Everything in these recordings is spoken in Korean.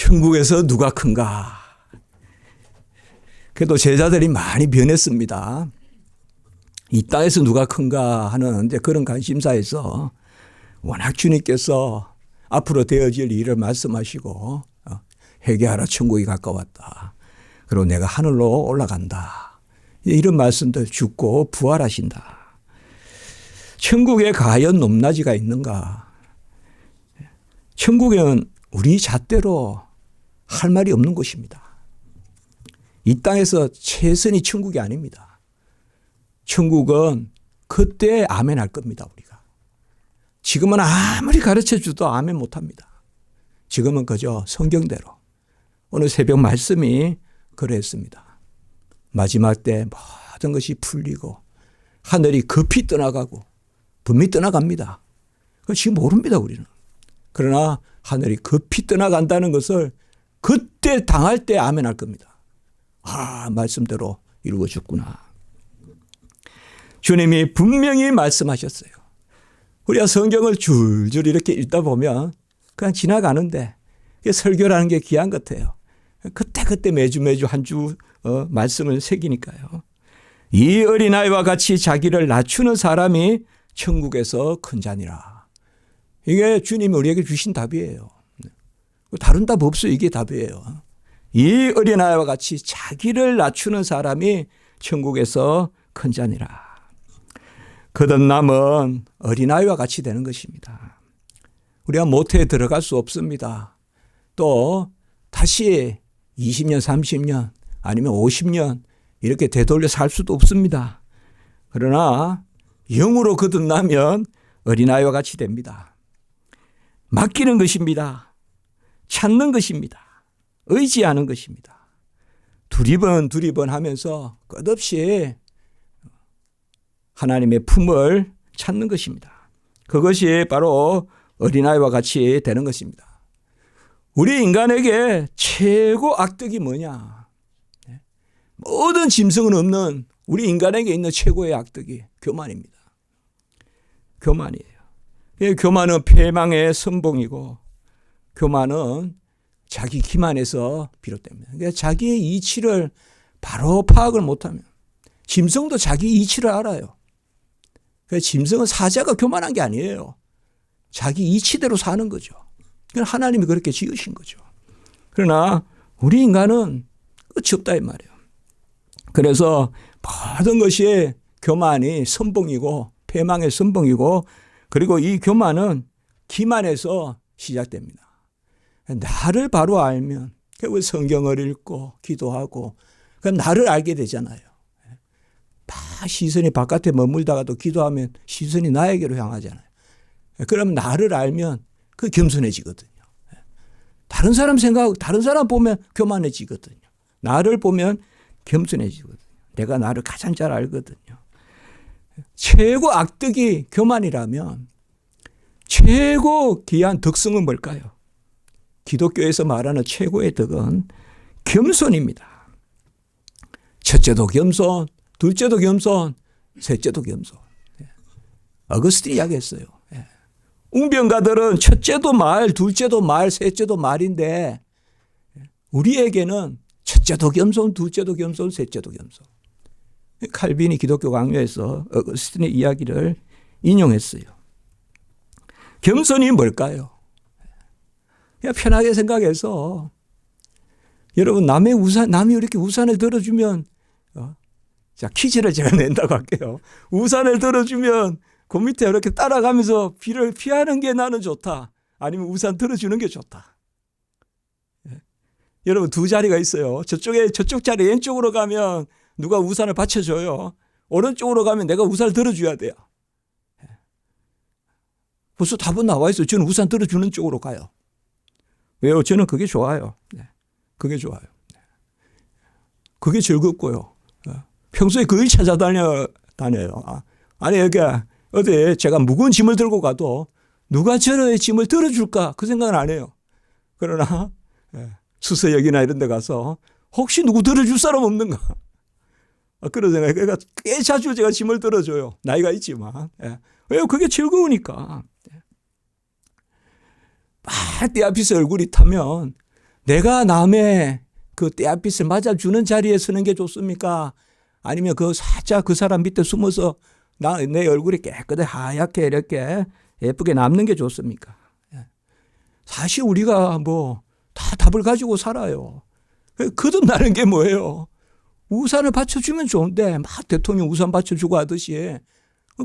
천국에서 누가 큰가? 그래도 제자들이 많이 변했습니다. 이 땅에서 누가 큰가 하는 이제 그런 관심사에서 워낙 주님께서 앞으로 되어질 일을 말씀하시고 회개하라 천국이 가까웠다. 그리고 내가 하늘로 올라간다. 이런 말씀들 죽고 부활하신다. 천국에 과연 높낮이가 있는가? 천국에는 우리 잣대로 할 말이 없는 곳입니다. 이 땅에서 최선이 천국이 아닙니다. 천국은 그때 아멘 할 겁니다, 우리가. 지금은 아무리 가르쳐 줘도 아멘 못 합니다. 지금은 그저 성경대로. 오늘 새벽 말씀이 그랬습니다. 마지막 때 모든 것이 풀리고 하늘이 급히 떠나가고 분명히 떠나갑니다. 그걸 지금 모릅니다, 우리는. 그러나 하늘이 급히 떠나간다는 것을 그때 당할 때 아멘 할 겁니다. 아, 말씀대로 이루어졌구나. 주님이 분명히 말씀하셨어요. 우리가 성경을 줄줄 이렇게 읽다 보면 그냥 지나가는데 설교라는 게 귀한 것 같아요. 그때 매주 한 주 말씀을 새기니까요. 이 어린아이와 같이 자기를 낮추는 사람이 천국에서 큰 자니라. 이게 주님이 우리에게 주신 답이에요. 다른 답 없어요. 이게 답이에요. 이 어린아이와 같이 자기를 낮추는 사람이 천국에서 큰 자니라. 거듭남은 어린아이와 같이 되는 것입니다. 우리가 모태에 들어갈 수 없습니다. 또 다시 20년, 30년 아니면 50년 이렇게 되돌려 살 수도 없습니다. 그러나 영으로 거듭나면 어린아이와 같이 됩니다. 맡기는 것입니다. 찾는 것입니다. 의지하는 것입니다. 두리번 하면서 끝없이 하나님의 품을 찾는 것입니다. 그것이 바로 어린아이와 같이 되는 것입니다. 우리 인간에게 최고 악덕이 뭐냐? 모든 짐승은 없는 우리 인간에게 있는 최고의 악덕이 교만입니다. 교만이에요. 교만은 패망의 선봉이고 교만은 자기 기만에서 비롯됩니다. 그러니까 자기의 이치를 바로 파악을 못하면 짐승도 자기 이치를 알아요. 그러니까 짐승은 사자가 교만한 게 아니에요. 자기 이치대로 사는 거죠. 하나님이 그렇게 지으신 거죠. 그러나 우리 인간은 끝이 없다 이 말이에요. 그래서 모든 것이 교만이 선봉이고 패망의 선봉이고 그리고 이 교만은 기만에서 시작됩니다. 나를 바로 알면 성경을 읽고 기도하고 그럼 나를 알게 되잖아요. 다 시선이 바깥에 머물다가도 기도하면 시선이 나에게로 향하잖아요. 그럼 나를 알면 그 겸손해지거든요. 다른 사람 생각하고 다른 사람 보면 교만해지거든요. 나를 보면 겸손해지거든요. 내가 나를 가장 잘 알거든요. 최고 악덕이 교만이라면 최고 귀한 덕성은 뭘까요? 기독교에서 말하는 최고의 덕은 겸손입니다. 첫째도 겸손, 둘째도 겸손, 셋째도 겸손. 어거스틴이 이야기했어요. 웅변가들은 첫째도 말, 둘째도 말, 셋째도 말인데 우리에게는 첫째도 겸손, 둘째도 겸손, 셋째도 겸손. 칼빈이 기독교 강요에서 어거스틴의 이야기를 인용했어요. 겸손이 뭘까요? 그냥 편하게 생각해서 여러분 남이 이렇게 우산을 들어주면 자 퀴즈를 제가 낸다고 할게요. 우산을 들어주면 그 밑에 이렇게 따라가면서 비를 피하는 게 나는 좋다. 아니면 우산 들어주는 게 좋다. 여러분 두 자리가 있어요. 저쪽 자리 왼쪽으로 가면 누가 우산을 받쳐줘요. 오른쪽으로 가면 내가 우산을 들어줘야 돼요. 벌써 답은 나와 있어요. 저는 우산 들어주는 쪽으로 가요. 왜요? 저는 그게 좋아요. 그게 좋아요. 그게 즐겁고요. 평소에 그걸 찾아다녀요. 아니 여기 어디 제가 무거운 짐을 들고 가도 누가 저의 짐을 들어줄까 그 생각은 안 해요. 그러나 수서역이나 이런 데 가서 혹시 누구 들어줄 사람 없는가 그런 생각에 그러니까 꽤 자주 제가 짐을 들어줘요. 나이가 있지만. 왜요? 그게 즐거우니까. 막 내 앞에서 얼굴이 타면 내가 남의 그 떼약빛을 맞아주는 자리에 서는 게 좋습니까? 아니면 그 살짝 그 사람 밑에 숨어서 내 얼굴이 깨끗하게 하얗게 이렇게 예쁘게 남는 게 좋습니까? 사실 우리가 뭐 다 답을 가지고 살아요. 거듭나는 게 뭐예요? 우산을 받쳐주면 좋은데 막 대통령 우산 받쳐주고 하듯이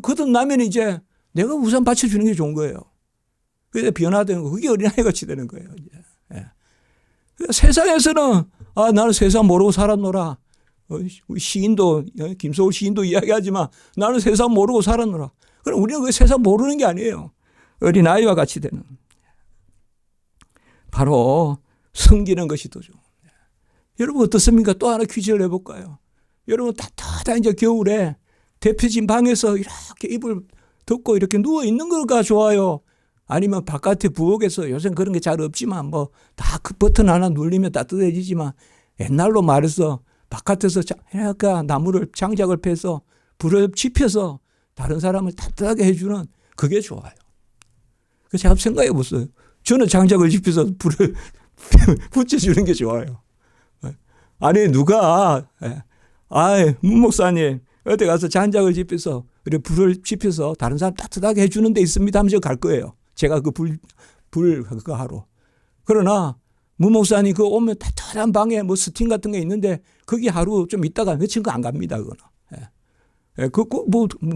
거듭나면 이제 내가 우산 받쳐주는 게 좋은 거예요. 그래서 변화되는 거, 그게 어린아이 같이 되는 거예요. 이제. 세상에서는 나는 세상 모르고 살았노라. 시인도 김소월 시인도 이야기하지만 나는 세상 모르고 살았노라. 그럼 우리는 그 세상 모르는 게 아니에요. 어린아이와 같이 되는. 바로 섬기는 것이 더 좋은. 여러분 어떻습니까? 또 하나 퀴즈를 내볼까요? 여러분 따뜻한 이제 겨울에 대표진 방에서 이렇게 이불 덮고 이렇게 누워 있는 거가 좋아요? 아니면 바깥에 부엌에서 요새 그런 게 잘 없지만 뭐 다 그 버튼 하나 눌리면 따뜻해지지만 옛날로 말해서 바깥에서 약간 나무를 장작을 패서 불을 지펴서 다른 사람을 따뜻하게 해주는 그게 좋아요. 그래서 제가 생각해 보세요. 저는 장작을 지펴서 불을 붙여주는 게 좋아요. 아니 누가 문 목사님 어디 가서 장작을 지펴서 불을 지펴서 다른 사람 따뜻하게 해주는 데 있습니다 하면 저 갈 거예요. 제가 그 불 그거 하러. 그러나 문 목사님 그 오면 따뜻한 방에 뭐 스팀 같은 게 있는데 거기 하루 좀 있다가 며칠 안 갑니다. 그거는.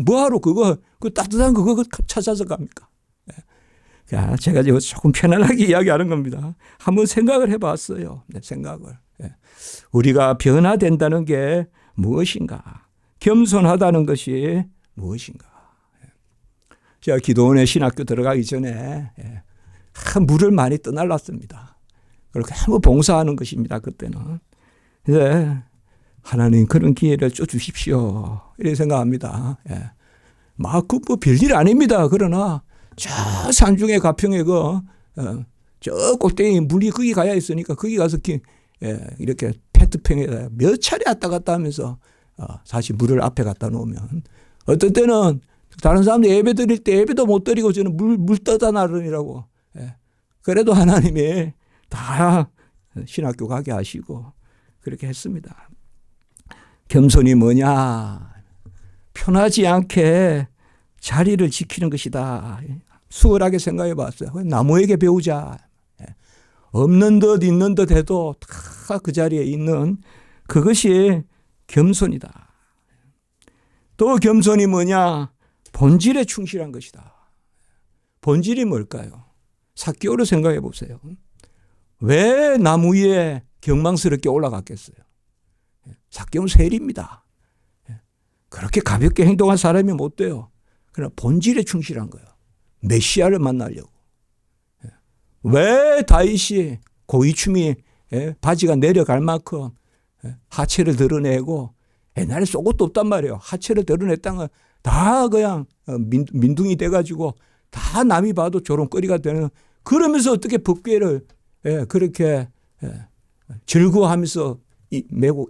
뭐 하러 그거 그 따뜻한 그거 찾아서 갑니까? 자, 제가 조금 편안하게 이야기하는 겁니다. 한번 생각을 해봤어요. 생각을. 우리가 변화된다는 게 무엇인가? 겸손하다는 것이 무엇인가? 제가 기도원의 신학교 들어가기 전에 물을 많이 떠날랐습니다. 그렇게 한번 봉사하는 것입니다. 그때는. 하나님 그런 기회를 줘 주십시오. 이렇게 생각합니다. 막 그 뭐 별일 아닙니다. 그러나 저 산중의 가평에 저 꼭대기 물이 거기 가야 있으니까 거기 가서 이렇게 페트병에 몇 차례 왔다 갔다 하면서 사실 물을 앞에 갖다 놓으면 어떤 때는 다른 사람들 예배 드릴 때 예배도 못 드리고 저는 물 떠다 나르느라고. 그래도 하나님이 다 신학교 가게 하시고 그렇게 했습니다. 겸손이 뭐냐? 편하지 않게 자리를 지키는 것이다. 수월하게 생각해 봤어요. 나무에게 배우자. 없는 듯 있는 듯 해도 다 그 자리에 있는 그것이 겸손이다. 또 겸손이 뭐냐? 본질에 충실한 것이다. 본질이 뭘까요? 삭개오를 생각해 보세요. 왜 나무 위에 경망스럽게 올라갔겠어요? 삭개오는 세리입니다. 그렇게 가볍게 행동한 사람이 못 돼요. 그러나 본질에 충실한 거예요. 메시아를 만나려고. 왜 다윗이 고위춤이 바지가 내려갈 만큼 하체를 드러내고 옛날에 속옷도 없단 말이에요. 하체를 드러냈다는 다 그냥 민둥이 돼가지고 다 남이 봐도 조롱거리가 되는 그러면서 어떻게 법궤를 그렇게 즐거워하면서 메고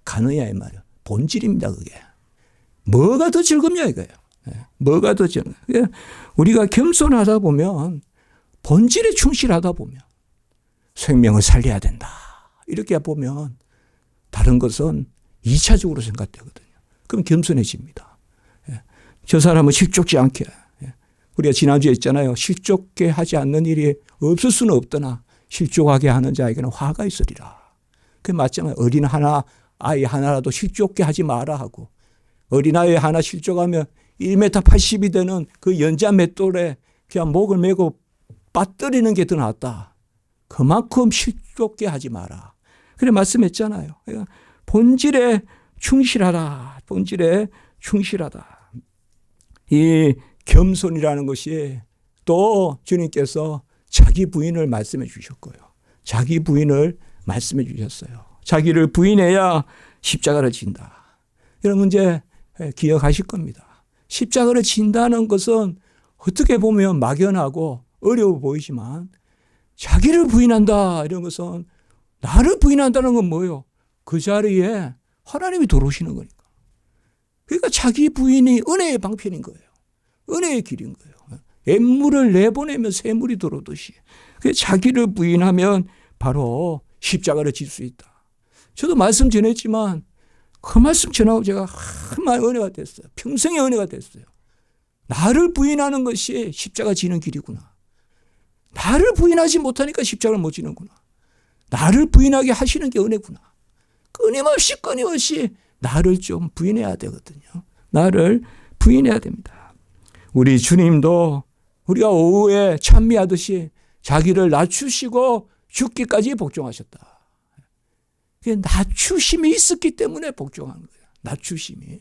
가느냐 이 말이에요. 본질입니다. 그게. 뭐가 더 즐겁냐 이거예요. 뭐가 더 즐겁냐. 우리가 겸손하다 보면 본질에 충실하다 보면 생명을 살려야 된다. 이렇게 보면 다른 것은 2차적으로 생각되거든요. 그럼 겸손해집니다. 저 사람은 실족지 않게. 우리가 지난주에 있잖아요. 실족게 하지 않는 일이 없을 수는 없더나 실족하게 하는 자에게는 화가 있으리라. 그게 맞잖아요. 아이 하나라도 실족게 하지 마라 하고 어린아이 하나 실족하면 1m 80이 되는 그 연자 맷돌에 그냥 목을 메고 빠뜨리는 게 더 낫다. 그만큼 실족게 하지 마라. 그래 말씀했잖아요. 본질에 충실하라. 본질에 충실하다. 이 겸손이라는 것이 또 주님께서 자기 부인을 말씀해 주셨고요. 자기 부인을 말씀해 주셨어요. 자기를 부인해야 십자가를 진다. 여러분 이제 기억하실 겁니다. 십자가를 진다는 것은 어떻게 보면 막연하고 어려워 보이지만 자기를 부인한다 이런 것은 나를 부인한다는 건 뭐예요? 그 자리에 하나님이 들어오시는 거니까. 그러니까 자기 부인이 은혜의 방편인 거예요. 은혜의 길인 거예요. 앰물을 내보내면 새물이 들어오듯이. 자기를 부인하면 바로 십자가를 질 수 있다. 저도 말씀 전했지만 그 말씀 전하고 제가 정말 은혜가 됐어요. 평생의 은혜가 됐어요. 나를 부인하는 것이 십자가 지는 길이구나. 나를 부인하지 못하니까 십자가를 못 지는구나. 나를 부인하게 하시는 게 은혜구나. 끊임없이 나를 좀 부인해야 되거든요. 나를 부인해야 됩니다. 우리 주님도 우리가 오후에 찬미하듯이 자기를 낮추시고 죽기까지 복종하셨다. 낮추심이 있었기 때문에 복종한 거예요. 낮추심이.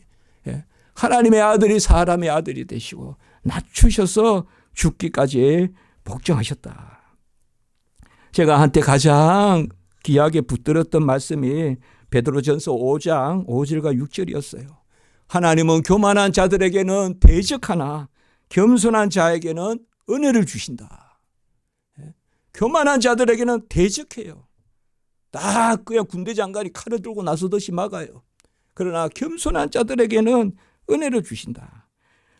하나님의 아들이 사람의 아들이 되시고 낮추셔서 죽기까지 복종하셨다. 제가 한때 가장 귀하게 붙들었던 말씀이 베드로전서 5장 5절과 6절이었어요. 하나님은 교만한 자들에게는 대적하나 겸손한 자에게는 은혜를 주신다. 교만한 자들에게는 대적해요. 딱 그냥 군대 장관이 칼을 들고 나서듯이 막아요. 그러나 겸손한 자들에게는 은혜를 주신다.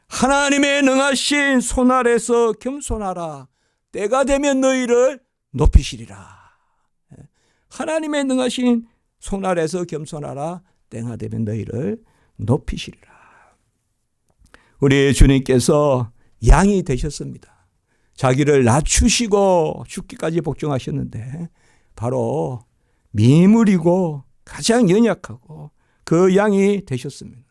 하나님의 능하신 손 아래서 겸손하라. 때가 되면 너희를 높이시리라. 하나님의 능하신 손 아래서 겸손하라. 때가 되면 너희를 높이시리라. 우리 주님께서 양이 되셨습니다. 자기를 낮추시고 죽기까지 복종하셨는데 바로 미물이고 가장 연약하고 그 양이 되셨습니다.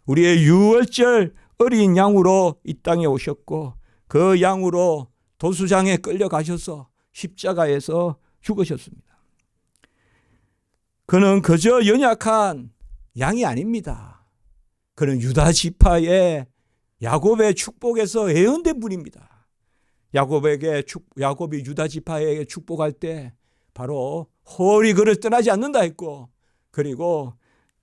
우리의 유월절 어린 양으로 이 땅에 오셨고 그 양으로 도수장에 끌려가셔서 십자가에서 죽으셨습니다. 그는 그저 연약한 양이 아닙니다. 그는 유다 지파의 야곱의 축복에서 예언된 분입니다. 야곱이 유다 지파에게 축복할 때 바로 홀이 그를 떠나지 않는다 했고, 그리고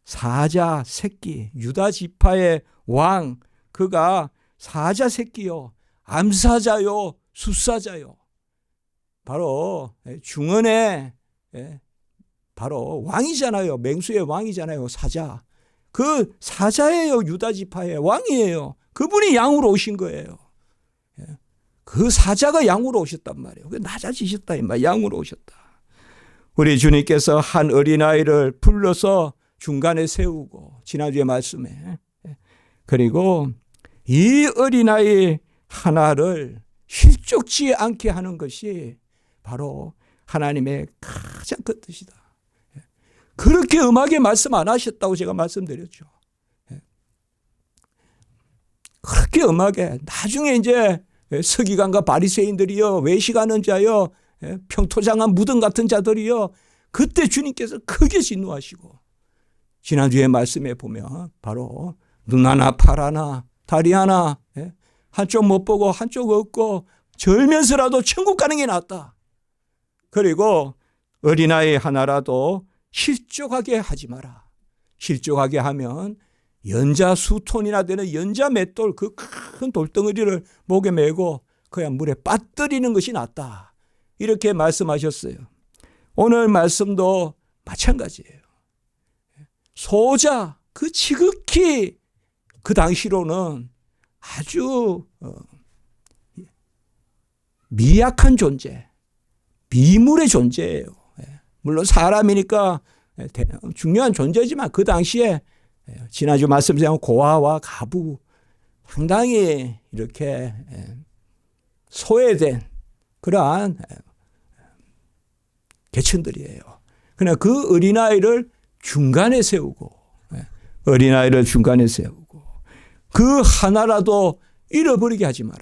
사자 새끼 유다 지파의 왕, 그가 사자 새끼요 암사자요 숫사자요 바로 중언의 바로 왕이잖아요. 맹수의 왕이잖아요. 사자. 그 사자예요. 유다 지파의 왕이에요. 그분이 양으로 오신 거예요. 그 사자가 양으로 오셨단 말이에요. 낮아지셨다 이 말. 양으로 오셨다. 우리 주님께서 한 어린아이를 불러서 중간에 세우고, 지난주에 말씀에, 그리고 이 어린아이 하나를 실족지 않게 하는 것이 바로 하나님의 가장 큰 뜻이다. 그렇게 음하게 말씀 안 하셨다고 제가 말씀드렸죠. 그렇게 음하게. 나중에 이제 서기관과 바리새인들이요, 외식하는 자요, 평토장한 무덤 같은 자들이요, 그때 주님께서 크게 진노하시고, 지난주에 말씀에 보면 바로 눈 하나 팔 하나 다리 하나 한쪽 못 보고 한쪽 없고 절면서라도 천국 가는 게 낫다. 그리고 어린아이 하나라도 실족하게 하지 마라. 실족하게 하면 연자 수톤이나 되는 연자 맷돌, 그 큰 돌덩어리를 목에 메고 그냥 물에 빠뜨리는 것이 낫다. 이렇게 말씀하셨어요. 오늘 말씀도 마찬가지예요. 소자, 그 지극히 그 당시로는 아주 미약한 존재, 미물의 존재예요. 물론 사람이니까 중요한 존재지만 그 당시에 지난주 말씀드린 고아와 가부, 상당히 이렇게 소외된 그러한 계층들이에요. 그러나 그 어린아이를 중간에 세우고, 어린아이를 중간에 세우고, 그 하나라도 잃어버리게 하지 마라.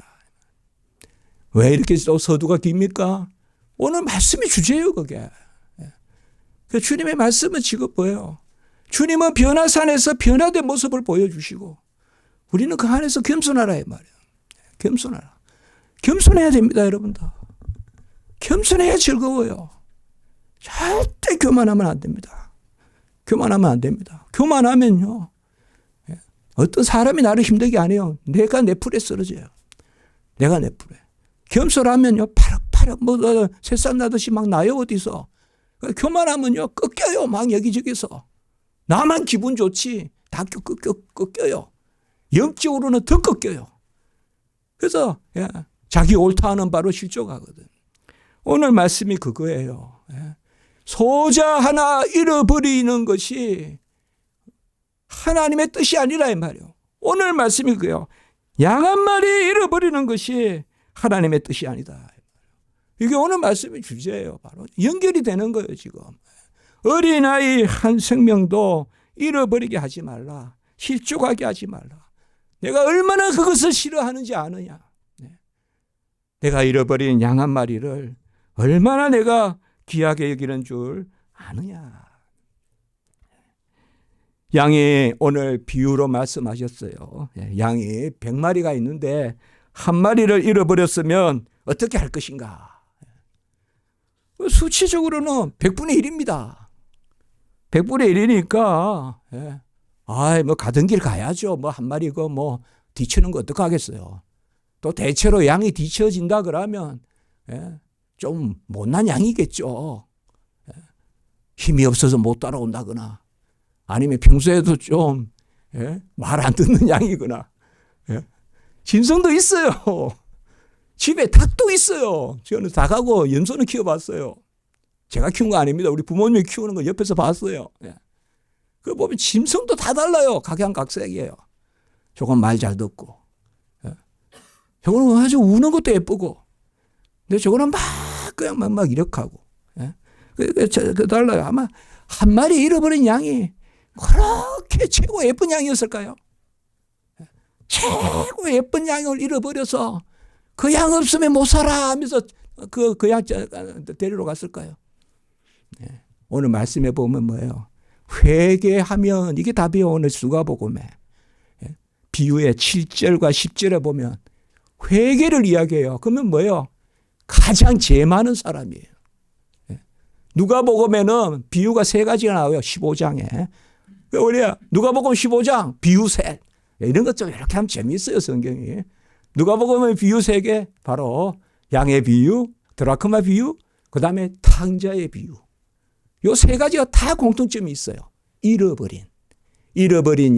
왜 이렇게 또 서두가 깁니까? 오늘 말씀이 주제예요, 그게. 그 주님의 말씀은 지금 뭐예요? 주님은 변화산에서 변화된 모습을 보여주시고, 우리는 그 안에서 겸손하라 이 말이에요. 겸손하라. 겸손해야 됩니다, 여러분들. 겸손해야 즐거워요. 절대 교만하면 안 됩니다. 교만하면 안 됩니다. 교만하면요, 어떤 사람이 나를 힘들게 안 해요. 내가 내 풀에 쓰러져요. 내가 내 풀에. 겸손하면요, 파락파락 새싹 나듯이 막 나요, 어디서. 교만하면요, 꺾여요, 막 여기저기서. 나만 기분 좋지, 다 꺾여요. 영적으로는 더 꺾여요. 그래서 자기 옳다 하는 바로 실족하거든. 오늘 말씀이 그거예요. 소자 하나 잃어버리는 것이 하나님의 뜻이 아니라 이 말이에요. 오늘 말씀이 그거예요. 양 한 마리 잃어버리는 것이 하나님의 뜻이 아니다. 이게 오늘 말씀의 주제예요. 바로 연결이 되는 거예요. 지금 어린아이 한 생명도 잃어버리게 하지 말라. 실족하게 하지 말라. 내가 얼마나 그것을 싫어하는지 아느냐. 내가 잃어버린 양 한 마리를 얼마나 내가 귀하게 여기는 줄 아느냐. 양이 오늘 비유로 말씀하셨어요. 양이 100마리가 있는데 한 마리를 잃어버렸으면 어떻게 할 것인가. 수치적으로는 100분의 1입니다. 100분의 1이니까 뭐 가던 길 가야죠. 뭐 한 마리 뭐 뒤치는 거 어떡하겠어요. 또 대체로 양이 뒤쳐진다 그러면 좀 못난 양이겠죠. 힘이 없어서 못 따라온다거나 아니면 평소에도 좀 말 안 듣는 양이거나 진성도 있어요. 집에 닭도 있어요. 저는 닭하고 염소는 키워봤어요. 제가 키운 거 아닙니다. 우리 부모님이 키우는 거 옆에서 봤어요. 그거 보면 짐승도 다 달라요. 각양각색이에요. 저건 말 잘 듣고 저거는 아주 우는 것도 예쁘고 근데 저거는 그냥 막 이렇게 하고 그 달라요. 아마 한 마리 잃어버린 양이 그렇게 최고 예쁜 양이었을까요? 최고 예쁜 양을 잃어버려서 그 양 없으면 못 살아 하면서 그 양 데리러 갔을까요? 오늘 말씀해 보면 뭐예요? 회개하면 이게 답이에요. 오늘 수가복음에 비유의 7절과 10절에 보면 회개를 이야기해요. 그러면 뭐예요? 가장 죄 많은 사람이에요. 누가복음에는 비유가 3가지가 나와요. 15장에. 우리가 누가복음 15장 비유 셋 이런 것 좀 이렇게 하면 재미있어요. 성경이. 누가복음의 비유 3개 바로 양의 비유, 드라크마 비유, 그 다음에 탕자의 비유. 요 3가지가 다 공통점이 있어요. 잃어버린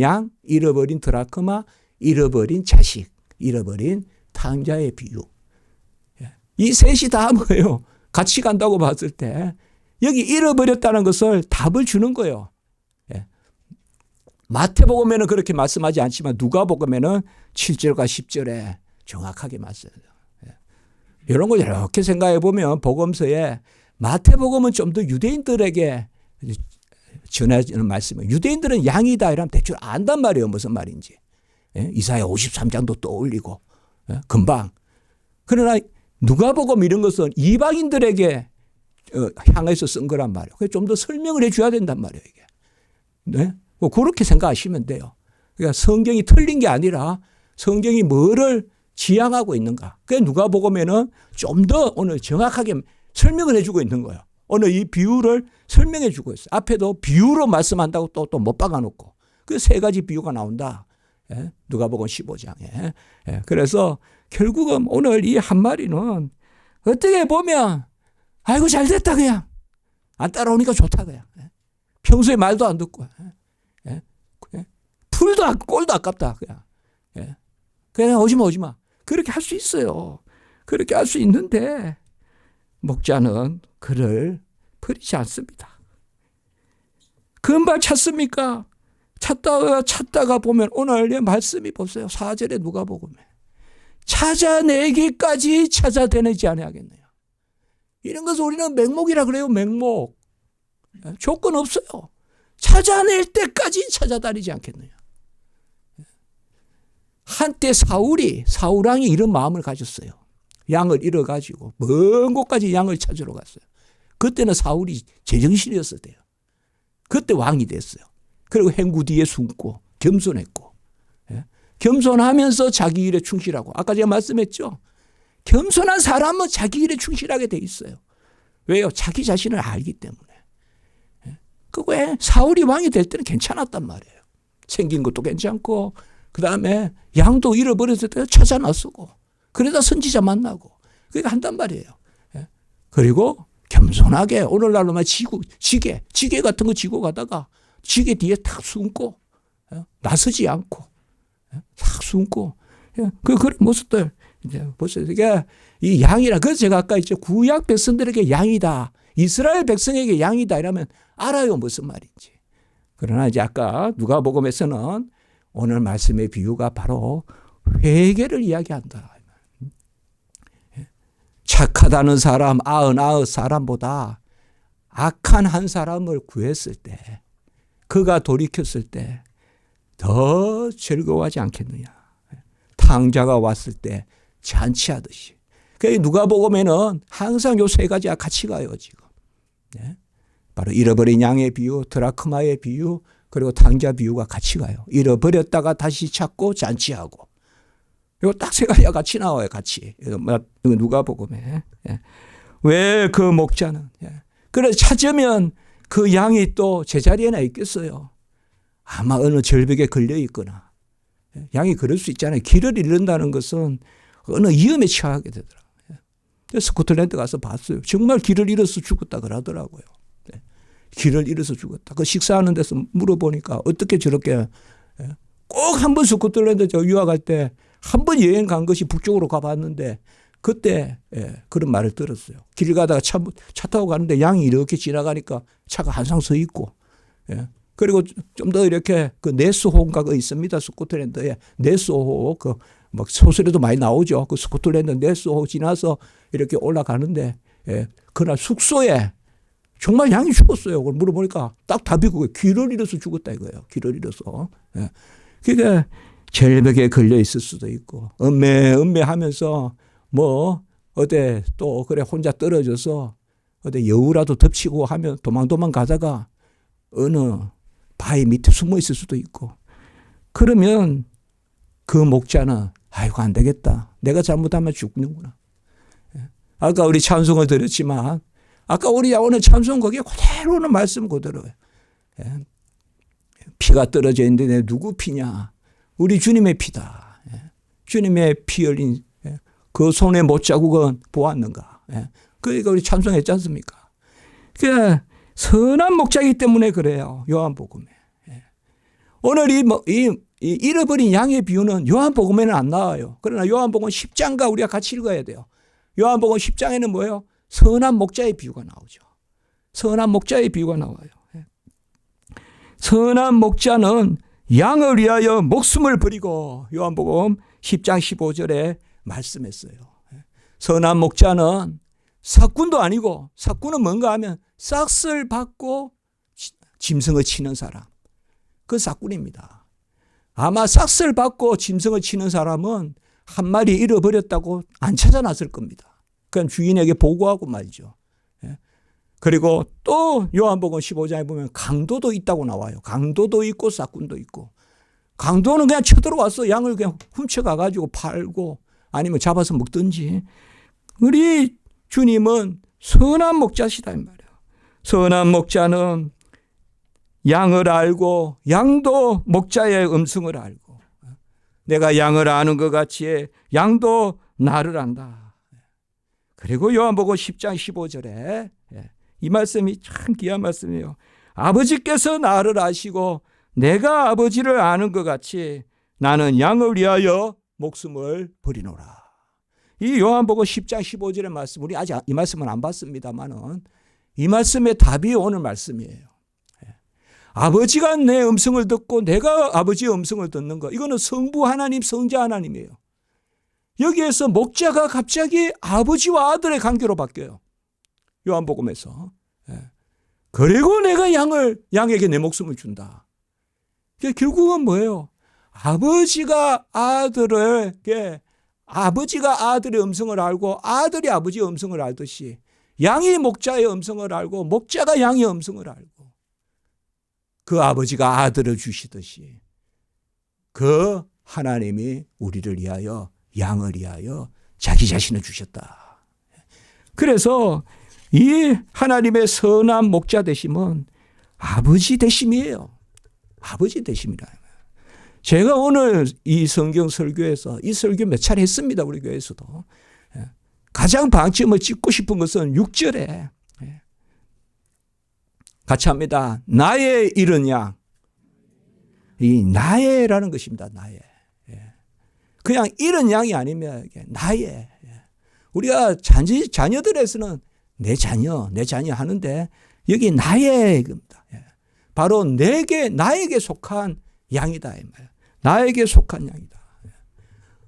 양, 잃어버린 드라크마, 잃어버린 자식, 잃어버린 탕자의 비유. 이 셋이 다 뭐예요? 같이 간다고 봤을 때 여기 잃어버렸다는 것을 답을 주는 거예요. 마태복음에는 그렇게 말씀하지 않지만 누가복음에는 7절과 10절에 정확하게 말씀해요. 이런 걸 이렇게 생각해 보면 복음서에 마태복음은 좀 더 유대인들에게 전해지는 말씀이에요. 유대인들은 양이다 이러면 대충 안단 말이에요. 무슨 말인지. 이사야 53장도 떠올리고 금방. 그러나 누가복음 이런 것은 이방인들에게 향해서 쓴 거란 말이에요. 그래서 좀 더 설명을 해 줘야 된단 말이에요. 이게. 네? 뭐 그렇게 생각하시면 돼요. 그러니까 성경이 틀린 게 아니라 성경이 뭐를 지향하고 있는가. 그래서 누가복음에는 좀 더 오늘 정확하게 설명을 해주고 있는 거예요. 오늘 이 비유를 설명해 주고 있어요. 앞에도 비유로 말씀한다고 또 못 박아놓고 그 3가지 비유가 나온다. 누가복음 15장에. 그래서 결국은 오늘 이 한 마리는 어떻게 보면 아이고 잘 됐다 그냥. 안 따라오니까 좋다 그냥. 평소에 말도 안 듣고. 풀도 꼴도 아깝다 그냥. 그냥 오지 마. 그렇게 할 수 있어요. 그렇게 할 수 있는데 목자는 그를 버리지 않습니다. 금방 찾습니까? 찾다가 보면 오늘 말씀이 보세요. 4절에 누가복음에 찾아내기까지 찾아내지 아니하겠네요. 이런 것을 우리는 맹목이라 그래요. 맹목. 조건 없어요. 찾아낼 때까지 찾아다니지 않겠네요. 한때 사울왕이 이런 마음을 가졌어요. 양을 잃어가지고 먼 곳까지 양을 찾으러 갔어요. 그때는 사울이 제정신이었을 때요. 그때 왕이 됐어요. 그리고 행구 뒤에 숨고 겸손했고 겸손하면서 자기 일에 충실하고 아까 제가 말씀했죠. 겸손한 사람은 자기 일에 충실하게 돼 있어요. 왜요? 자기 자신을 알기 때문에. 그거에 사울이 왕이 될 때는 괜찮았단 말이에요. 생긴 것도 괜찮고 그 다음에 양도 잃어버렸을 때 찾아 나서고 그러다 선지자 만나고 그러니까 한단 말이에요. 그리고 겸손하게 오늘날로 말 지게 같은 거 지고 가다가 지게 뒤에 탁 숨고 나서지 않고 탁 숨고 그런 모습들 이제 보세요. 이게 이 양이라. 그래서 제가 아까 이제 구약 백성들에게 양이다. 이스라엘 백성에게 양이다. 이러면 알아요. 무슨 말인지. 그러나 이제 아까 누가복음에서는 오늘 말씀의 비유가 바로 회개를 이야기한다. 착하다는 사람, 99 사람보다 악한 한 사람을 구했을 때, 그가 돌이켰을 때 더 즐거워하지 않겠느냐. 탕자가 왔을 때 잔치하듯이. 그러니까 누가복음에는 항상 요 세 가지가 같이 가요, 지금. 네? 바로 잃어버린 양의 비유, 드라크마의 비유, 그리고 탕자 비유가 같이 가요. 잃어버렸다가 다시 찾고 잔치하고. 이거 딱 세 가지가 같이 나와요, 같이. 누가복음에. 왜 그 목자는. 그래서 찾으면 그 양이 또 제자리에나 있겠어요. 아마 어느 절벽에 걸려 있거나. 양이 그럴 수 있잖아요. 길을 잃는다는 것은 어느 위험에 처하게 되더라고요. 그래서 스코틀랜드 가서 봤어요. 정말 길을 잃어서 죽었다 그러더라고요. 길을 잃어서 죽었다. 그 식사하는 데서 물어보니까 어떻게 저렇게 꼭 한 번 스코틀랜드 저 유학할 때 한 번 여행 간 것이 북쪽으로 가봤는데 그때 그런 말을 들었어요. 길 가다가 차 타고 가는데 양이 이렇게 지나가니까 차가 항상 서 있고 그리고 좀 더 이렇게 그 네스호인가 그 있습니다. 스코틀랜드에 네스호 그 막 소설에도 많이 나오죠. 그 스코틀랜드 네스호 지나서 이렇게 올라가는데 그날 숙소에 정말 양이 죽었어요. 그걸 물어보니까 딱 답이 그거예요. 길을 잃어서 죽었다 이거예요. 길을 잃어서. 그러니까 절벽에 걸려 있을 수도 있고 음매하면서 뭐 어디 또 그래 혼자 떨어져서 어디 여우라도 덮치고 하면 도망 가다가 어느 바위 밑에 숨어 있을 수도 있고 그러면 그 목자는 아이고 안 되겠다. 내가 잘못하면 죽는구나. 아까 우리 찬송을 드렸지만 아까 우리 오늘 찬송 거기에 그대로는 말씀 그대로예요. 피가 떨어져 있는데 내 누구 피냐. 우리 주님의 피다. 주님의 피 흘린 그 손의 못자국은 보았는가. 그러니까 우리 찬송했지 않습니까. 그러니까 선한 목자이기 때문에 그래요. 요한복음에. 오늘 이 잃어버린 양의 비유는 요한복음에는 안 나와요. 그러나 요한복음 10장과 우리가 같이 읽어야 돼요. 요한복음 10장에는 뭐예요? 선한 목자의 비유가 나오죠. 선한 목자의 비유가 나와요. 선한 목자는 양을 위하여 목숨을 버리고 요한복음 10장 15절에 말씀했어요. 선한 목자는 삭군도 아니고 삭군은 뭔가 하면 싹을 받고 짐승을 치는 사람. 그 삭군입니다. 아마 싹을 받고 짐승을 치는 사람은 한 마리 잃어버렸다고 안 찾아났을 겁니다. 그냥 주인에게 보고하고 말이죠. 그리고 또 요한복음 15장에 보면 강도도 있다고 나와요. 강도도 있고 삭군도 있고. 강도는 그냥 쳐들어와서 양을 그냥 훔쳐가가지고 팔고 아니면 잡아서 먹든지. 우리 주님은 선한 목자시다 이 말이에요. 선한 목자는 양을 알고 양도 목자의 음성을 알고 내가 양을 아는 것 같이 양도 나를 안다. 그리고 요한복음 10장 15절에 이 말씀이 참 귀한 말씀이에요. 아버지께서 나를 아시고 내가 아버지를 아는 것 같이 나는 양을 위하여 목숨을 버리노라. 이 요한복음 10장 15절의 말씀 우리 아직 이 말씀은 안 봤습니다만은 이 말씀의 답이 오늘 말씀이에요. 아버지가 내 음성을 듣고 내가 아버지의 음성을 듣는 것 이거는 성부 하나님 성자 하나님이에요. 여기에서 목자가 갑자기 아버지와 아들의 관계로 바뀌어요. 요한복음에서. 그리고 내가 양에게 내 목숨을 준다. 결국은 뭐예요? 아버지가 아들의 음성을 알고 아들이 아버지의 음성을 알듯이 양이 목자의 음성을 알고 목자가 양의 음성을 알고 그 아버지가 아들을 주시듯이 그 하나님이 우리를 위하여 양을 위하여 자기 자신을 주셨다. 그래서 이 하나님의 선한 목자 되심은 아버지 되심이에요. 아버지 되심이라. 제가 오늘 이 성경 설교에서 이 설교 몇 차례 했습니다. 우리 교회에서도. 가장 방점을 찍고 싶은 것은 6절에 같이 합니다. 나의 잃은 양. 이 나의라는 것입니다. 나의. 그냥 이런 양이 아니면 이게 나의, 우리가 자녀들에서는 내 자녀 하는데 여기 나의 겁니다. 바로 나에게 속한 양이다. 나에게 속한 양이다.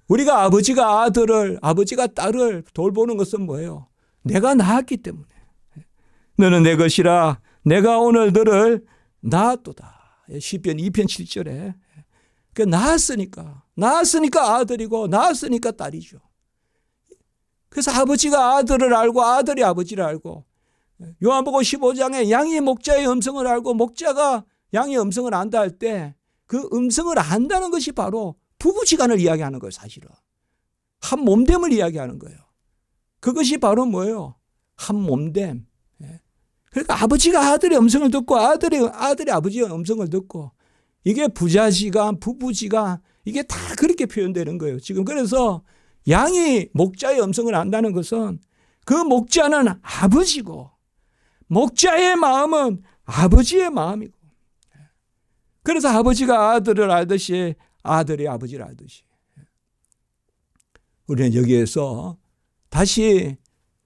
우리가 아버지가 딸을 돌보는 것은 뭐예요? 내가 낳았기 때문에. 너는 내 것이라 내가 오늘 너를 낳았도다. 시편 2편 7절에. 낳았으니까 아들이고 낳았으니까 딸이죠. 그래서 아버지가 아들을 알고 아들이 아버지를 알고, 요한복음 15장에 양이 목자의 음성을 알고 목자가 양의 음성을 안다 할 때 그 음성을 안다는 것이 바로 부부지간을 이야기하는 거예요. 사실은 한 몸됨을 이야기하는 거예요. 그것이 바로 뭐예요? 한 몸됨. 그러니까 아버지가 아들의 음성을 듣고 아들이 아버지의 음성을 듣고, 이게 부자지간 부부지간 이게 다 그렇게 표현되는 거예요. 지금 그래서 양이 목자의 음성을 안다는 것은 그 목자는 아버지고 목자의 마음은 아버지의 마음이고, 그래서 아버지가 아들을 알듯이 아들이 아버지를 알듯이 우리는 여기에서 다시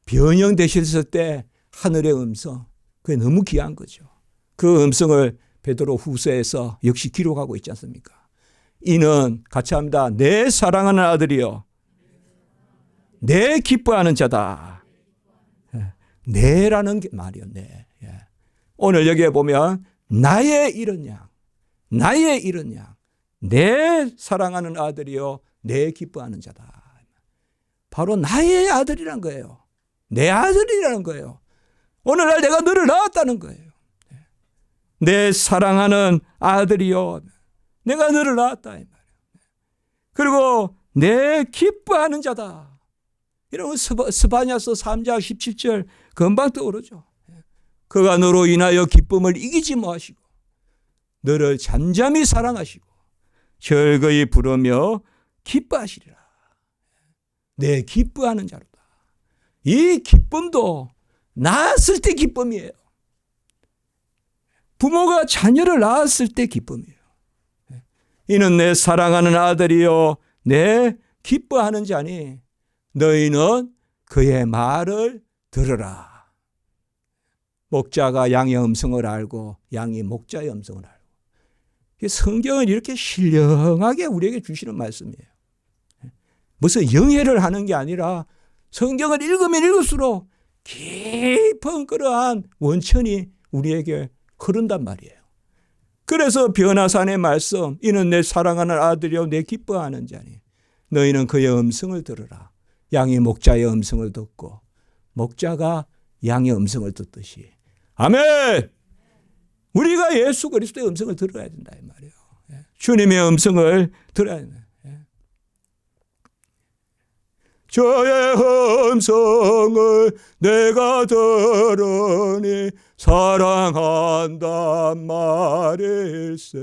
변형되셨을 때 하늘의 음성, 그게 너무 귀한 거죠. 그 음성을 베드로 후서에서 역시 기록하고 있지 않습니까? 이는 같이 합니다. 내 사랑하는 아들이요 내 기뻐하는 자다. 내라는 말이요. 내. 오늘 여기에 보면 나의 이런 양, 내 사랑하는 아들이요 내 기뻐하는 자다. 바로 나의 아들이란 거예요. 내 아들이라는 거예요. 오늘날 내가 너를 낳았다는 거예요. 내 사랑하는 아들이요 내가 너를 낳았다. 그리고 내 기뻐하는 자다. 이런 스바냐서 3장 17절 금방 떠오르죠. 그가 너로 인하여 기쁨을 이기지 못하시고 너를 잠잠히 사랑하시고 즐거이 부르며 기뻐하시리라. 내 기뻐하는 자로다. 이 기쁨도 낳았을 때 기쁨이에요. 부모가 자녀를 낳았을 때 기쁨이에요. 이는 내 사랑하는 아들이요 내 기뻐하는 자니 너희는 그의 말을 들으라. 목자가 양의 음성을 알고 양이 목자의 음성을 알고. 성경은 이렇게 신령하게 우리에게 주시는 말씀이에요. 무슨 영예를 하는 게 아니라 성경을 읽으면 읽을수록 깊은 그러한 원천이 우리에게 흐른단 말이에요. 그래서 변화산의 말씀, 이는 내 사랑하는 아들이요 내 기뻐하는 자니 너희는 그의 음성을 들으라. 양이 목자의 음성을 듣고 목자가 양의 음성을 듣듯이. 아멘. 우리가 예수 그리스도의 음성을 들어야 된다 이 말이에요. 주님의 음성을 들어야 된다. 저의 음성을 내가 들으니 사랑한단 말일세.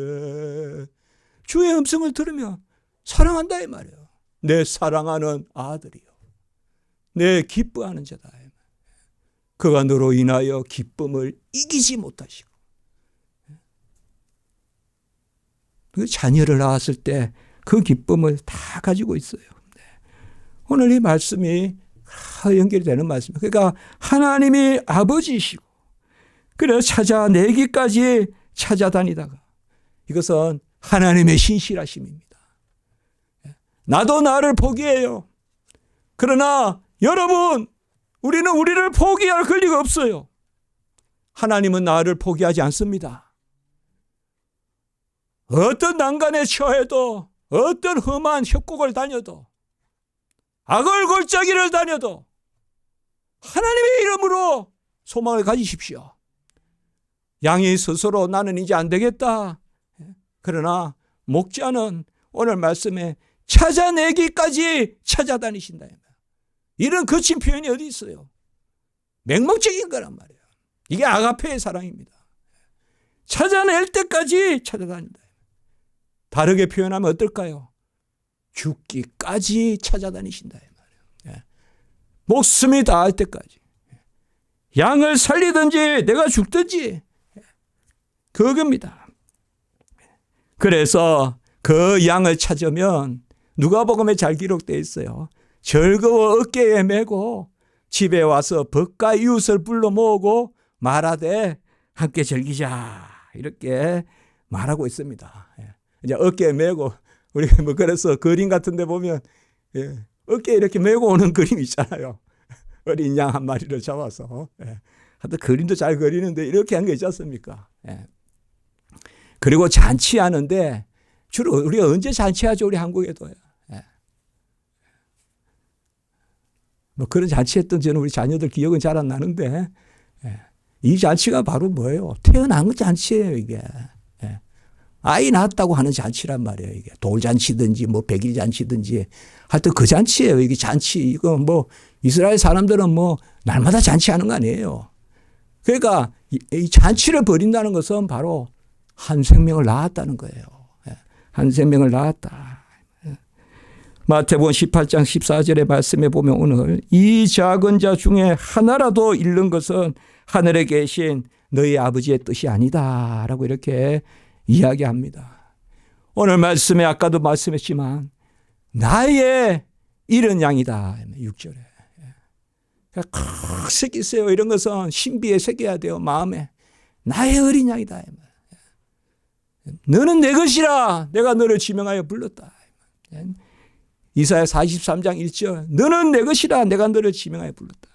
주의 음성을 들으면 사랑한다 이 말이에요. 내 사랑하는 아들이요 내 기뻐하는 자다. 그가 너로 인하여 기쁨을 이기지 못하시고. 그 자녀를 낳았을 때 그 기쁨을 다 가지고 있어요. 오늘 이 말씀이 연결이 되는 말씀이에요. 그러니까 하나님이 아버지이시고 그래서 찾아내기까지 찾아다니다가, 이것은 하나님의 신실하심입니다. 나도 나를 포기해요. 그러나 여러분, 우리는 우리를 포기할 권리가 없어요. 하나님은 나를 포기하지 않습니다. 어떤 난간에 처해도, 어떤 험한 협곡을 다녀도, 악을 골짜기를 다녀도 하나님의 이름으로 소망을 가지십시오. 양이 스스로 나는 이제 안 되겠다. 그러나 목자는 오늘 말씀에 찾아내기까지 찾아다니신다. 이런 거친 표현이 어디 있어요? 맹목적인 거란 말이에요. 이게 아가페의 사랑입니다. 찾아낼 때까지 찾아다닌다. 다르게 표현하면 어떨까요? 죽기까지 찾아다니신다 이 말이에요. 목숨이 다할 때까지. 양을 살리든지 내가 죽든지 그겁니다. 그래서 그 양을 찾으면 누가복음에 잘 기록되어 있어요. 즐거워 어깨에 메고 집에 와서 벗과 이웃을 불러 모으고 말하되 함께 즐기자 이렇게 말하고 있습니다. 이제 어깨에 메고 우리 뭐 그래서 그림 같은 데 보면 어깨에 이렇게 메고 오는 그림 있잖아요. 어린 양 한 마리를 잡아서. 하여튼 그림도 잘 그리는데 이렇게 한 거 있지 않습니까? 그리고 잔치하는데 주로 우리가 언제 잔치하죠? 우리 한국에도. 뭐 그런 잔치했던 저는 우리 자녀들 기억은 잘 안 나는데 이 잔치가 바로 뭐예요? 태어난 잔치예요, 이게. 아이 낳았다고 하는 잔치란 말이에요, 이게. 돌잔치든지 뭐 백일잔치든지 하여튼 그 잔치예요. 이게 잔치. 이거 뭐 이스라엘 사람들은 뭐 날마다 잔치하는 거 아니에요. 그러니까 이 잔치를 벌인다는 것은 바로 한 생명을 낳았다는 거예요. 한 생명을 낳았다. 마태복음 18장 14절의 말씀에 보면 오늘 이 작은 자 중에 하나라도 잃는 것은 하늘에 계신 너희 아버지의 뜻이 아니다 라고 이렇게 이야기합니다. 오늘 말씀에 아까도 말씀했지만 나의 잃은 양이다. 6절에. 크 새기세요. 이런 것은 신비에 새겨야 돼요. 마음에. 나의 어린 양이다. 너는 내 것이라 내가 너를 지명하여 불렀다. 이사야 43장 1절 너는 내 것이라 내가 너를 지명하여 불렀다.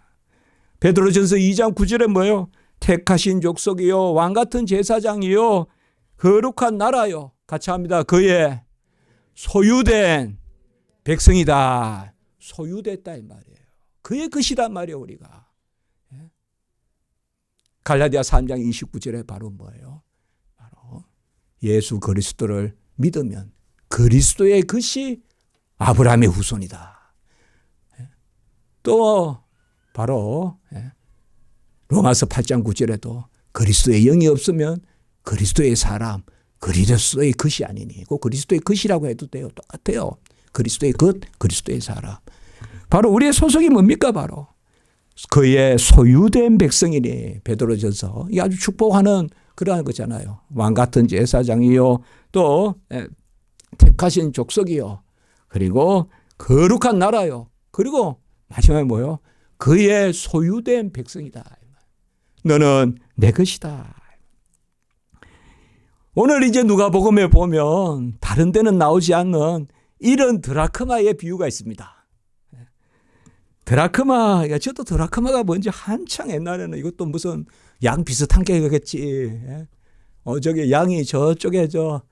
베드로전서 2장 9절에 뭐예요? 택하신 족속이요 왕같은 제사장이요 거룩한 나라요. 같이 합니다. 그의 소유된 백성이다. 소유됐다 이 말이에요. 그의 것이란 말이에요. 우리가. 갈라디아 3장 29절에 바로 뭐예요? 바로 예수 그리스도를 믿으면 그리스도의 것이 아브라함의 후손이다. 또 바로 로마서 8장 9절에도 그리스도의 영이 없으면 그리스도의 사람, 그리스도의 것이 아니니. 그 그리스도의 것이라고 해도 돼요. 똑같아요. 그리스도의 것, 그리스도의 사람. 바로 우리의 소속이 뭡니까? 바로 그의 소유된 백성이니. 베드로전서. 이 아주 축복하는 그러한 거잖아요. 왕같은 제사장이요. 또 택하신 족속이요. 그리고 거룩한 나라요. 그리고 마지막에 뭐요? 그의 소유된 백성이다. 너는 내 것이다. 오늘 이제 누가복음에 보면 다른 데는 나오지 않는 이런 드라크마의 비유가 있습니다. 드라크마, 저도 드라크마가 뭔지 한창 옛날에는 이것도 무슨 양 비슷한 게겠지. 저기 양이 저쪽에 저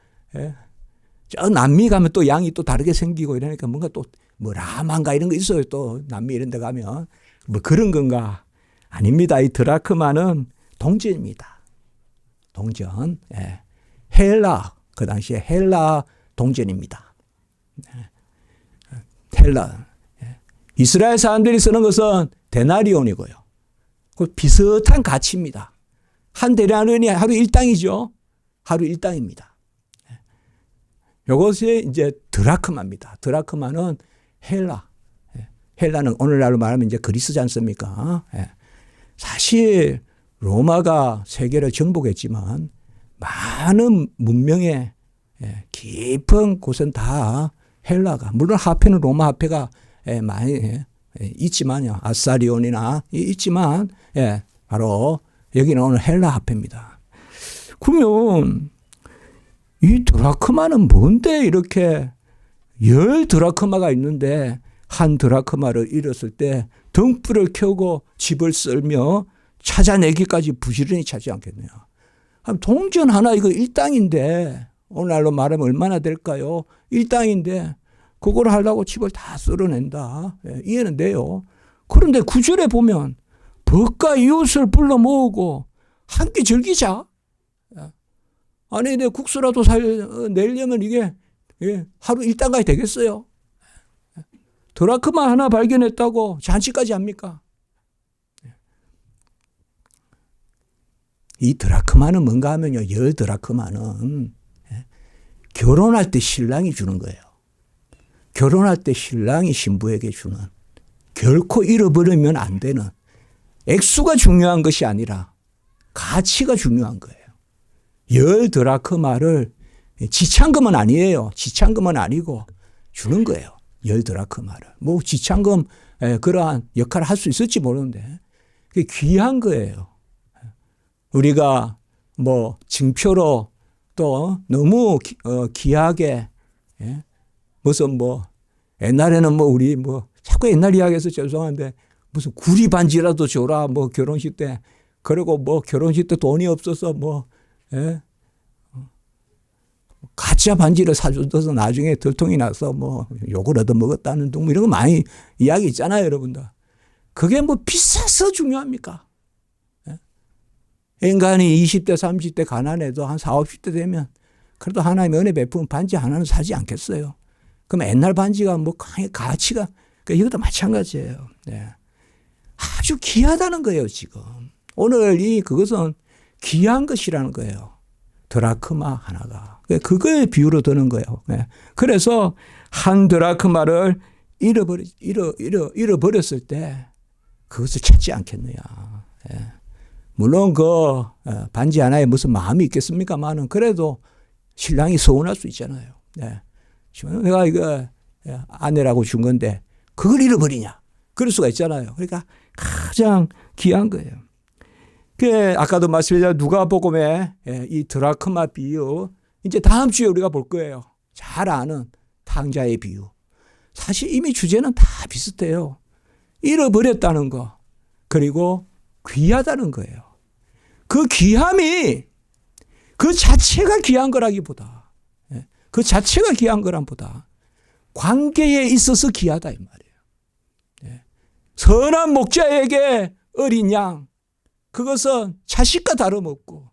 남미 가면 또 양이 또 다르게 생기고 이러니까 뭔가 또 뭐 라만가 이런 거 있어요. 또 남미 이런 데 가면 뭐 그런 건가? 아닙니다. 이 드라크마는 동전입니다. 동전. 헬라, 그 당시에 헬라 동전입니다. 헬라. 이스라엘 사람들이 쓰는 것은 데나리온이고요. 그 비슷한 가치입니다. 한 데나리온이 하루 1당이죠. 하루 1당입니다. 이것이 이제 드라크마입니다. 드라크마는 헬라. 헬라는 오늘날로 말하면 이제 그리스지 않습니까? 사실 로마가 세계를 정복했지만 많은 문명의 깊은 곳은 다 헬라가, 물론 화폐는 로마 화폐가 많이 있지만요. 아사리온이나 있지만 바로 여기는 오늘 헬라 화폐입니다. 그러면 이 드라크마는 뭔데 이렇게 10 드라크마가 있는데 한 드라크마를 잃었을 때 등불을 켜고 집을 썰며 찾아내기까지 부지런히 찾지 않겠느냐. 동전 하나 이거 1당인데 오늘날로 말하면 얼마나 될까요? 1당인데 그걸 하려고 집을 다 썰어낸다. 이해는 돼요. 그런데 9절에 보면 벗과 이웃을 불러 모으고 함께 즐기자. 아니 내 국수라도 내려면 이게 하루 1단가이 되겠어요? 드라크마 하나 발견했다고 잔치까지 합니까? 이 드라크마는 뭔가 하면요. 10 드라크마는 결혼할 때 신랑이 주는 거예요. 결혼할 때 신랑이 신부에게 주는, 결코 잃어버리면 안 되는, 액수가 중요한 것이 아니라 가치가 중요한 거예요. 10 드라크마를 지참금은 아니에요. 지참금은 아니고 주는 거예요. 10드라크마를. 뭐 지참금 그러한 역할을 할 수 있을지 모르는데 그게 귀한 거예요. 우리가 뭐 증표로 또 너무 귀하게 무슨 뭐 옛날에는 뭐 우리 뭐 자꾸 옛날 이야기해서 죄송한데 무슨 구리 반지라도 줘라 뭐 결혼식 때 그리고 뭐 결혼식 때 돈이 없어서 뭐 가짜 반지를 사줘서 나중에 들통이 나서 뭐 욕을 얻어먹었다는 등 이런 거 많이 이야기 있잖아요, 여러분들. 그게 뭐 비싸서 중요합니까? 인간이 20대, 30대 가난해도 한 40, 50대 되면 그래도 하나님의 은혜 베푸는 반지 하나는 사지 않겠어요? 그럼 옛날 반지가 뭐 가치가, 그러니까 이것도 마찬가지예요. 네. 아주 귀하다는 거예요, 지금. 오늘 그것은 귀한 것이라는 거예요. 드라크마 하나가. 그거에 비유로 드는 거예요. 네. 그래서 한 드라크마를 잃어버렸을 때 그것을 찾지 않겠느냐. 네. 물론 그 반지 하나에 무슨 마음이 있겠습니까만은 그래도 신랑이 서운할 수 있잖아요. 네. 내가 이거 아내라고 준 건데 그걸 잃어버리냐. 그럴 수가 있잖아요. 그러니까 가장 귀한 거예요. 아까도 말씀드렸지만 누가복음의 이 드라크마 비유 이제 다음 주에 우리가 볼 거예요. 잘 아는 탕자의 비유. 사실 이미 주제는 다 비슷해요. 잃어버렸다는 거 그리고 귀하다는 거예요. 그 귀함이 그 자체가 귀한 거라기보다 그 자체가 귀한 거란보다 관계에 있어서 귀하다 이 말이에요. 선한 목자에게 어린 양 그것은 자식과 다름없고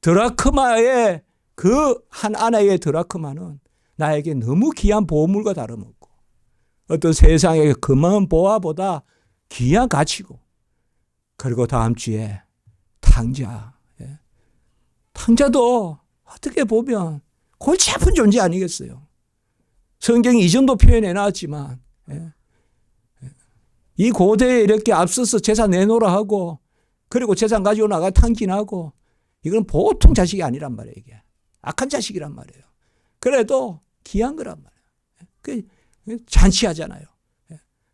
드라크마의 그 한 아내의 드라크마는 나에게 너무 귀한 보물과 다름없고 어떤 세상의 금은 보화보다 귀한 가치고 그리고 다음 주에 탕자. 탕자도 어떻게 보면 골치 아픈 존재 아니겠어요. 성경이 이 정도 표현해 놨지만 이 고대에 이렇게 앞서서 재산 내놓으라 하고 그리고 재산 가지고 나가 탕진하고 이건 보통 자식이 아니란 말이에요. 이게 악한 자식이란 말이에요. 그래도 귀한 거란 말이에요. 잔치하잖아요.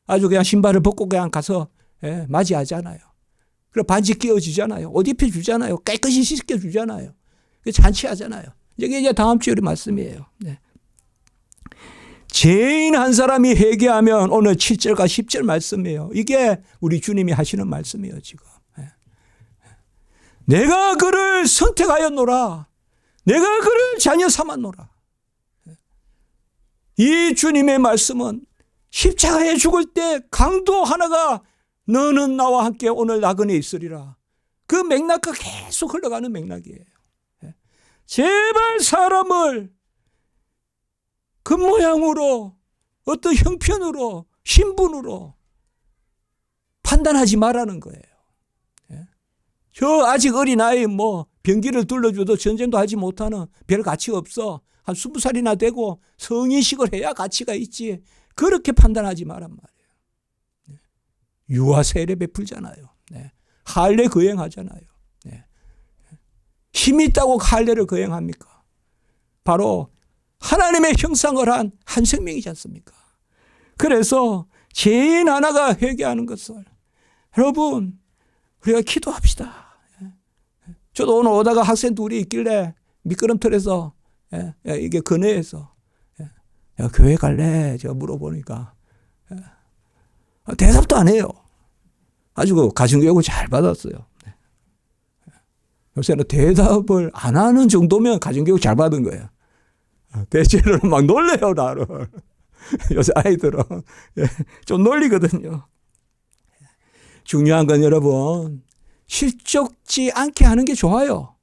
아주 그냥 신발을 벗고 그냥 가서 맞이하잖아요. 그리고 반지 끼워주잖아요. 옷 입혀주잖아요. 깨끗이 씻겨주잖아요. 잔치하잖아요. 이게 다음 주에 우리 말씀이에요. 네. 죄인 한 사람이 회개하면 오늘 7절과 10절 말씀이에요. 이게 우리 주님이 하시는 말씀이에요. 지금. 내가 그를 선택하였노라. 내가 그를 자녀 삼았노라. 이 주님의 말씀은 십자가에 죽을 때 강도 하나가 너는 나와 함께 오늘 나그네 있으리라. 그 맥락과 계속 흘러가는 맥락이에요. 제발 사람을 그 모양으로 어떤 형편으로 신분으로 판단하지 말라는 거예요. 저 아직 어린아이 뭐 병기를 둘러줘도 전쟁도 하지 못하는 별 가치 없어. 한 20살이나 되고 성인식을 해야 가치가 있지. 그렇게 판단하지 말란 말이에요. 유아 세례 베풀잖아요. 할례 거행하잖아요. 힘이 있다고 할례를 거행합니까? 바로 하나님의 형상을 한 한 생명이지 않습니까? 그래서 죄인 하나가 회개하는 것을 여러분 우리가 기도합시다. 저도 오늘 오다가 학생 둘이 있길래 미끄럼틀에서 이게 근해에서 교회 갈래? 제가 물어보니까 대답도 안 해요. 아주 그 가정교육을 잘 받았어요. 요새는 대답을 안 하는 정도면 가정교육 잘 받은 거예요. 대체로는 막 놀래요, 나를. 요새 아이들은 좀 놀리거든요. 중요한 건 여러분, 실족지 않게 하는 게 좋아요.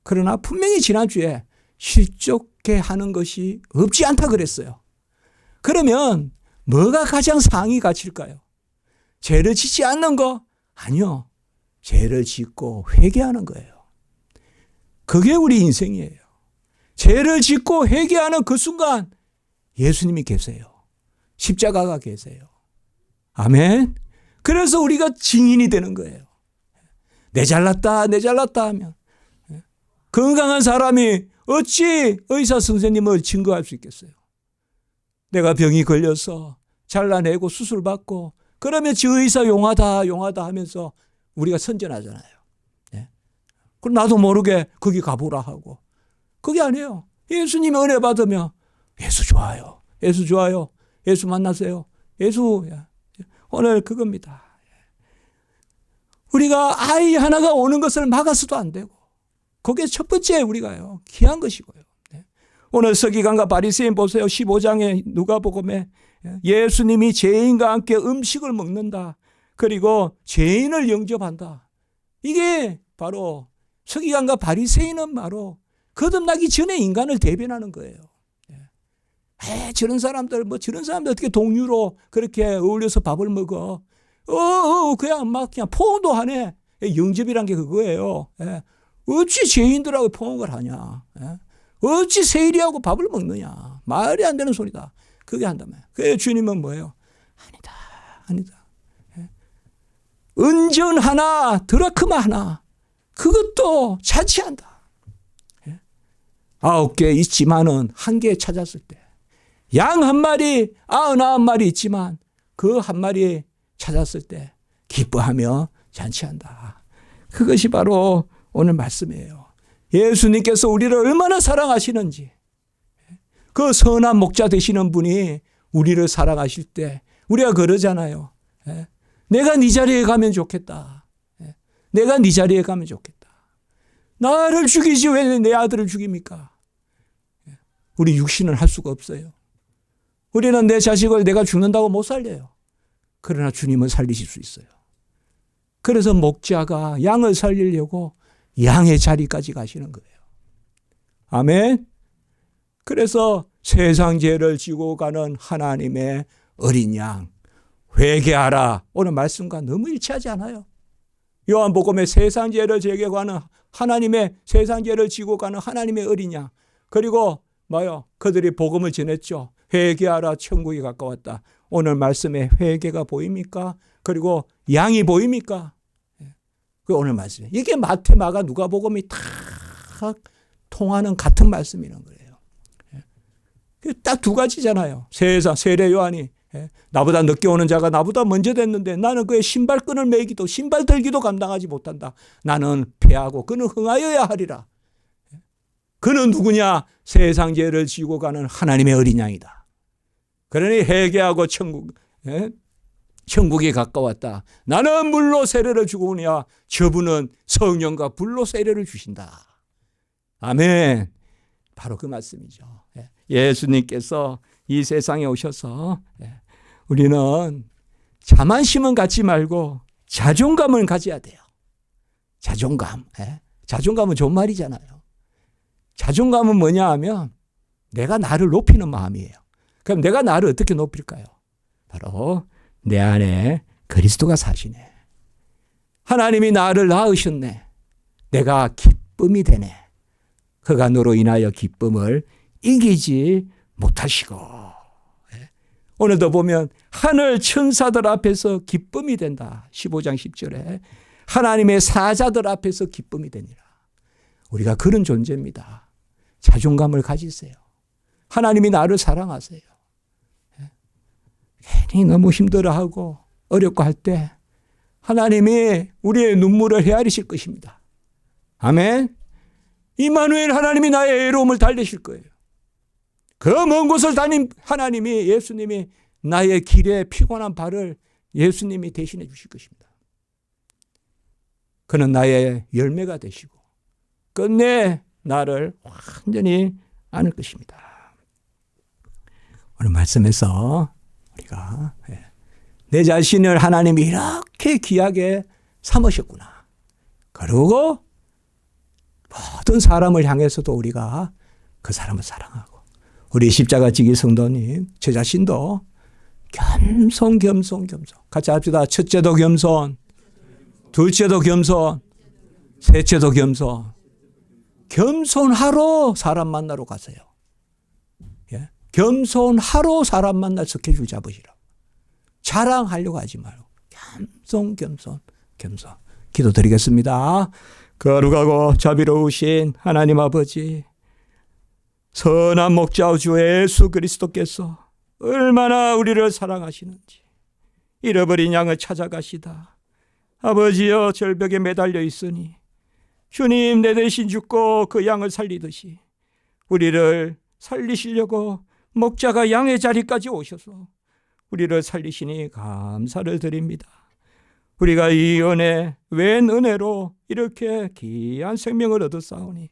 그러나 분명히 지난주에 실족해 하는 것이 없지 않다 그랬어요. 그러면 뭐가 가장 상위 가치일까요? 죄를 짓지 않는 거? 아니요. 죄를 짓고 회개하는 거예요. 그게 우리 인생이에요. 죄를 짓고 회개하는 그 순간 예수님이 계세요. 십자가가 계세요. 아멘. 그래서 우리가 증인이 되는 거예요. 내 잘났다 하면 건강한 사람이 어찌 의사 선생님을 증거할 수 있겠어요? 내가 병이 걸려서 잘라내고 수술받고 그러면 저 의사 용하다 하면서 우리가 선전하잖아요. 예? 그럼 나도 모르게 거기 가보라 하고. 그게 아니에요. 예수님의 은혜 받으면 예수 좋아요. 예수 좋아요. 예수 만나세요. 예수. 오늘 그겁니다. 우리가 아이 하나가 오는 것을 막아서도 안 되고 그게 첫 번째 우리가요. 귀한 것이고요. 오늘 서기관과 바리새인 보세요. 15장에 누가복음에 예수님이 죄인과 함께 음식을 먹는다. 그리고 죄인을 영접한다. 이게 바로 서기관과 바리새인은 바로 거듭나기 전에 인간을 대변하는 거예요. 저런 사람들 어떻게 동료로 그렇게 어울려서 밥을 먹어? 그냥 포옹도 하네. 영접이란 게 그거예요. 어찌 죄인들하고 포옹을 하냐? 어찌 세리하고 밥을 먹느냐? 말이 안 되는 소리다. 그게 한다면. 그래 주님은 뭐예요? 아니다. 은전 하나, 드라크마 하나, 그것도 자취한다. 9개 있지만은 1개 찾았을 때, 양 1마리, 99마리 있지만 그 1마리 찾았을 때 기뻐하며 잔치한다. 그것이 바로 오늘 말씀이에요. 예수님께서 우리를 얼마나 사랑하시는지, 그 선한 목자 되시는 분이 우리를 사랑하실 때 우리가 그러잖아요. 내가 네 자리에 가면 좋겠다. 내가 네 자리에 가면 좋겠다. 나를 죽이지 왜 내 아들을 죽입니까? 우리 육신은 할 수가 없어요. 우리는 내 자식을 내가 죽는다고 못 살려요. 그러나 주님은 살리실 수 있어요. 그래서 목자가 양을 살리려고 양의 자리까지 가시는 거예요. 아멘. 그래서 세상 죄를 지고 가는 하나님의 어린 양, 회개하라. 오늘 말씀과 너무 일치하지 않아요? 요한복음에 세상 죄를 지고 가는 하나님의, 세상 죄를 지고 가는 하나님의 어린 양, 그리고 뭐요? 그들이 복음을 전했죠. 회개하라, 천국이 가까웠다. 오늘 말씀에 회개가 보입니까? 그리고 양이 보입니까? 그 오늘 말씀이에요. 이게 마태, 마가, 누가복음이 다 통하는 같은 말씀이라는 거예요. 딱 두 가지잖아요. 세례 요한이 나보다 늦게 오는 자가 나보다 먼저 됐는데 나는 그의 신발끈을 매기도 신발 들기도 감당하지 못한다. 나는 패하고 그는 흥하여야 하리라. 그는 누구냐? 세상 죄를 지고 가는 하나님의 어린 양이다. 그러니 회개하고 천국이 가까웠다. 나는 물로 세례를 주고 오냐? 저분은 성령과 불로 세례를 주신다. 아멘. 바로 그 말씀이죠. 예수님께서 이 세상에 오셔서 우리는 자만심은 갖지 말고 자존감을 가져야 돼요. 자존감. 자존감은 좋은 말이잖아요. 자존감은 뭐냐 하면 내가 나를 높이는 마음이에요. 그럼 내가 나를 어떻게 높일까요? 바로 내 안에 그리스도가 사시네. 하나님이 나를 낳으셨네. 내가 기쁨이 되네. 그가 너로 인하여 기쁨을 이기지 못하시고. 오늘도 보면 하늘 천사들 앞에서 기쁨이 된다. 15장 10절에 하나님의 사자들 앞에서 기쁨이 되니라. 우리가 그런 존재입니다. 자존감을 가지세요. 하나님이 나를 사랑하세요. 괜히 너무 힘들어하고 어렵고 할 때 하나님이 우리의 눈물을 헤아리실 것입니다. 아멘. 임마누엘, 하나님이 나의 애로움을 달래실 거예요. 그 먼 곳을 다닌 하나님이, 예수님이 나의 길에 피곤한 발을 예수님이 대신해 주실 것입니다. 그는 나의 열매가 되시고 끝내 나를 완전히 안을 것입니다. 오늘 말씀에서 우리가 내 자신을 하나님이 이렇게 귀하게 삼으셨구나. 그리고 모든 사람을 향해서도 우리가 그 사람을 사랑하고, 우리 십자가 지기 성도님, 저 자신도 겸손. 같이 합시다. 첫째도 겸손, 둘째도 겸손, 셋째도 겸손. 겸손하러 사람 만나러 가세요. 겸손하러 사람 만날 스케줄 잡으시라. 자랑하려고 하지 말고 겸손. 기도드리겠습니다. 거룩하고 자비로우신 하나님 아버지, 선한 목자 주 예수 그리스도께서 얼마나 우리를 사랑하시는지. 잃어버린 양을 찾아가시다. 아버지여, 절벽에 매달려 있으니 주님 내 대신 죽고 그 양을 살리듯이 우리를 살리시려고 목자가 양의 자리까지 오셔서 우리를 살리시니 감사를 드립니다. 우리가 이 은혜, 웬 은혜로 이렇게 귀한 생명을 얻었사오니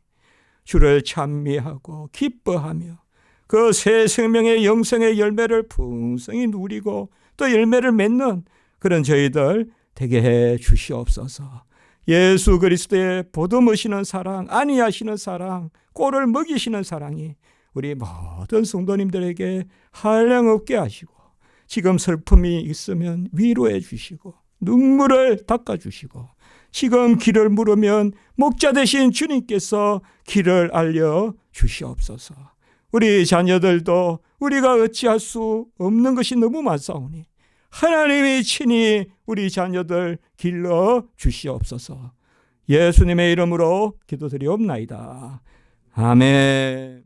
주를 찬미하고 기뻐하며 그 새 생명의 영생의 열매를 풍성히 누리고 또 열매를 맺는 그런 저희들 되게 해 주시옵소서. 예수 그리스도의 보듬으시는 사랑, 안위하시는 사랑, 꼴을 먹이시는 사랑이 우리 모든 성도님들에게 한량없게 하시고, 지금 슬픔이 있으면 위로해 주시고, 눈물을 닦아주시고, 지금 길을 물으면 목자 되신 주님께서 길을 알려 주시옵소서. 우리 자녀들도 우리가 어찌할 수 없는 것이 너무 많사오니 하나님이 친히 우리 자녀들 길러 주시옵소서. 예수님의 이름으로 기도드리옵나이다. 아멘.